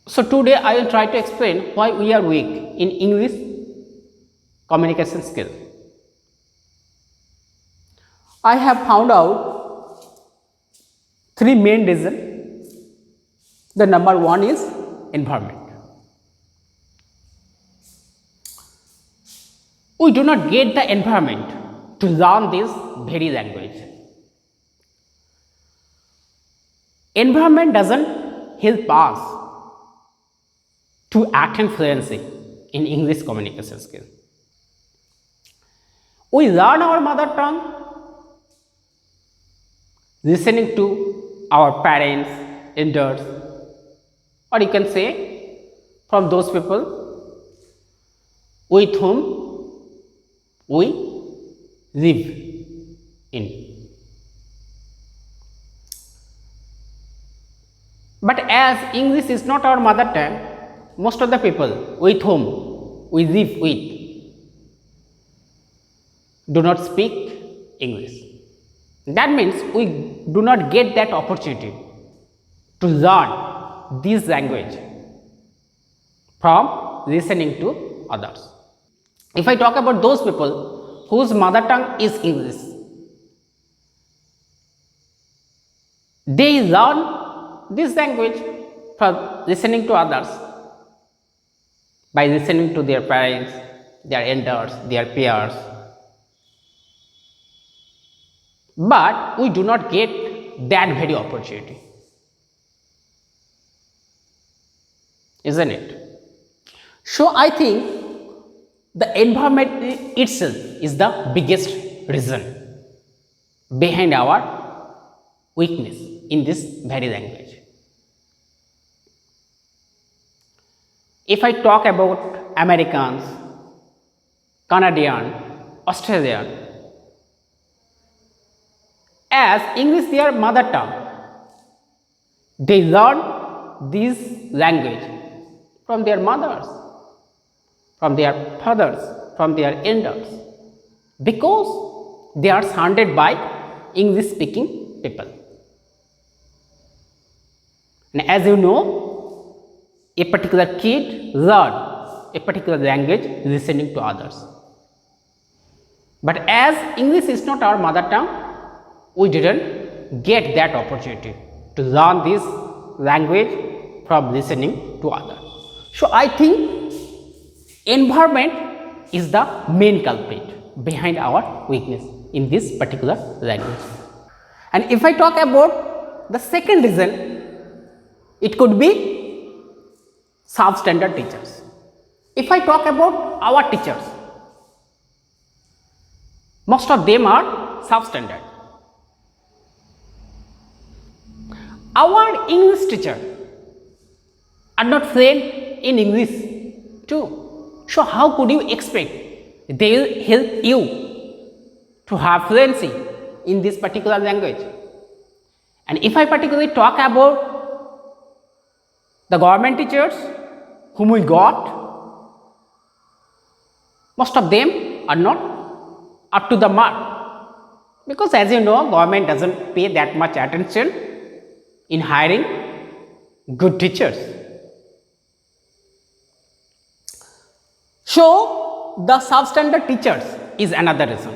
So today I will try to explain why we are weak in English communication skill. I have found out three main reasons. The number one is environment. We do not get the environment to learn this very language. Environment doesn't help us to attain fluency in English communication skill. We learn our mother tongue listening to our parents, elders, or you can say from those people with whom we live in. But as English is not our mother tongue, most of the people with whom we live with do not speak English. That means we do not get that opportunity to learn this language from listening to others. If I talk about those people whose mother tongue is English, they learn this language from listening to others by listening to their parents, their elders, their peers. But we do not get that very opportunity, isn't it? So I think the environment itself is the biggest reason behind our weakness in this very language. If I talk about Americans, Canadian, Australian, as English their mother tongue, they learn this language from their mothers, from their fathers, from their elders, because they are surrounded by English speaking people. And as you know, a particular kid learns a particular language listening to others. But as English is not our mother tongue, we didn't get that opportunity to learn this language from listening to others. So I think environment is the main culprit behind our weakness in this particular language. And if I talk about the second reason, it could be substandard teachers. If I talk about our teachers, most of them are substandard. Our English teacher are not trained in English too. So how could you expect they will help you to have fluency in this particular language? And if I particularly talk about the government teachers whom we got, most of them are not up to the mark, because as you know, government doesn't pay that much attention in hiring good teachers. So the substandard teachers is another reason.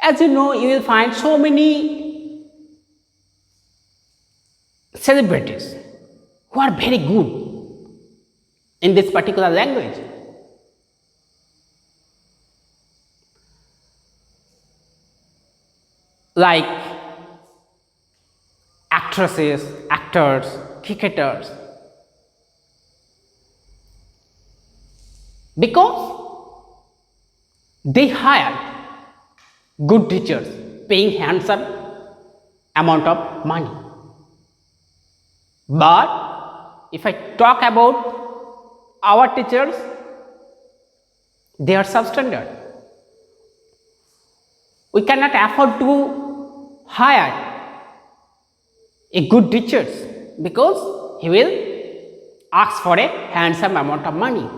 As you know, you will find so many celebrities who are very good in this particular language. Like actresses, actors, cricketers. Because they hired good teachers paying handsome amount of money. But if I talk about our teachers, they are substandard. We cannot afford to hire a good teacher because he will ask for a handsome amount of money.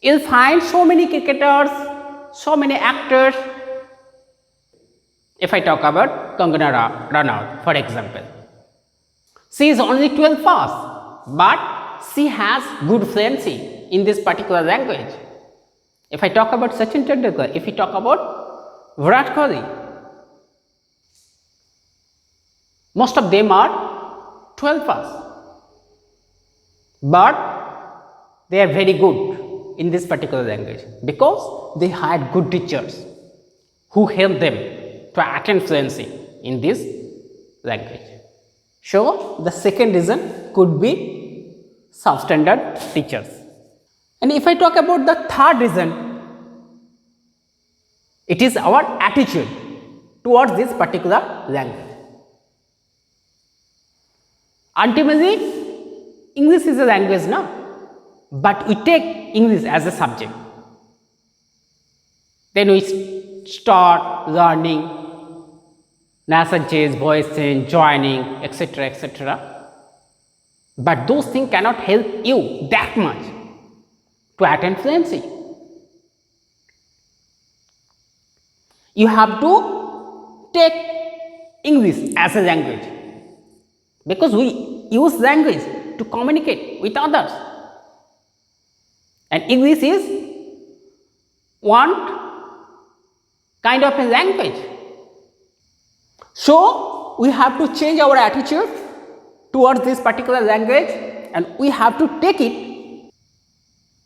You'll find so many cricketers, so many actors. If I talk about Kangana Ranaut, for example, She is only 12 pass, but she has good fluency in this particular language. If I talk about Sachin Tendulkar, if we talk about Virat Kohli, most of them are 12 pass, but they are very good in this particular language because they had good teachers who helped them to attain fluency in this language. So, the second reason could be substandard teachers. And if I talk about the third reason, it is our attitude towards this particular language. Ultimately, English is a language now, but we take English as a subject. Then we start learning nasal change, voice change, joining, etc., etc. But those things cannot help you that much to attain fluency. You have to take English as a language because we use language to communicate with others, and English is one kind of a language. So, we have to change our attitude towards this particular language, and we have to take it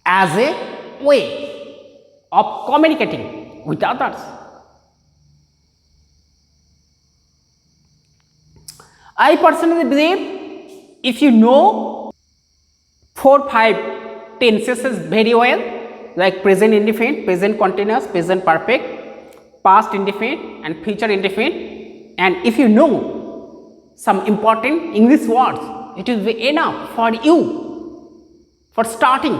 as a way of communicating with others. I personally believe if you know 4-5 tenses very well, like present indefinite, present continuous, present perfect, past indefinite and future indefinite, and if you know some important English words, it will be enough for you for starting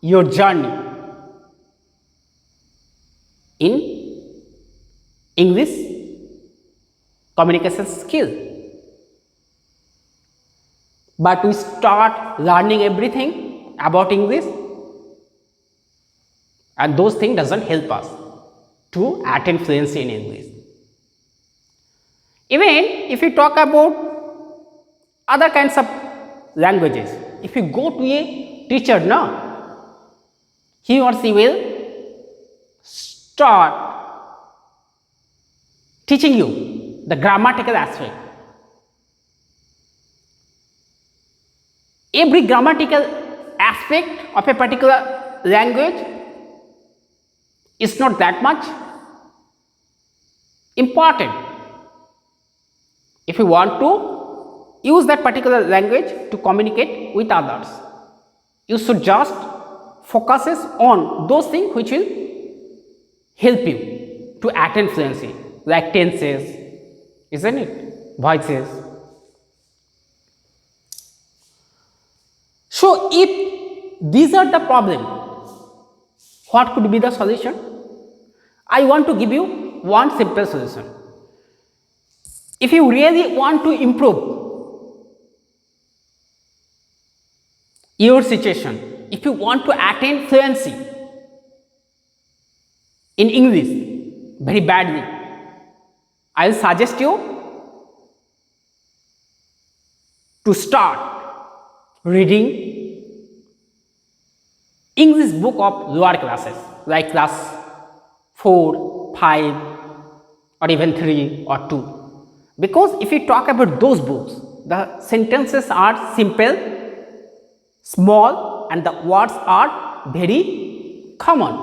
your journey in English communication skill. But we start learning everything about English, and those things doesn't help us to attain fluency in English. Even if you talk about other kinds of languages, if you go to a teacher now, he or she will start teaching you the grammatical aspect. Every grammatical aspect of a particular language is not that much important. If you want to use that particular language to communicate with others, you should just focus on those things which will help you to attain fluency, like tenses, isn't it? Voices. So, if these are the problem, what could be the solution? I want to give you one simple solution. If you really want to improve your situation, if you want to attain fluency in English very badly, I will suggest you to start reading English book of lower classes like class 4, 5 or even 3 or 2. Because if you talk about those books, the sentences are simple, small, and the words are very common.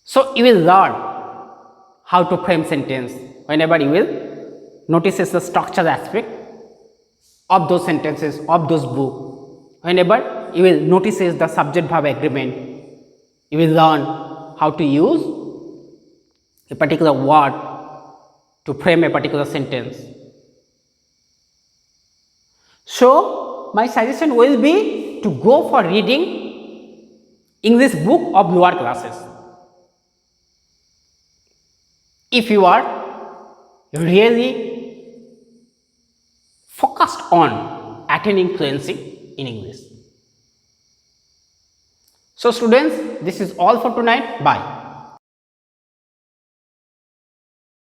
So, you will learn how to frame sentence whenever you will notice the structural aspect of those sentences, of those books. Whenever you will notice the subject verb agreement, you will learn how to use a particular word to frame a particular sentence. So, my suggestion will be to go for reading English book of lower classes. If you are really focused on attaining fluency in English. So students, this is all for tonight. Bye.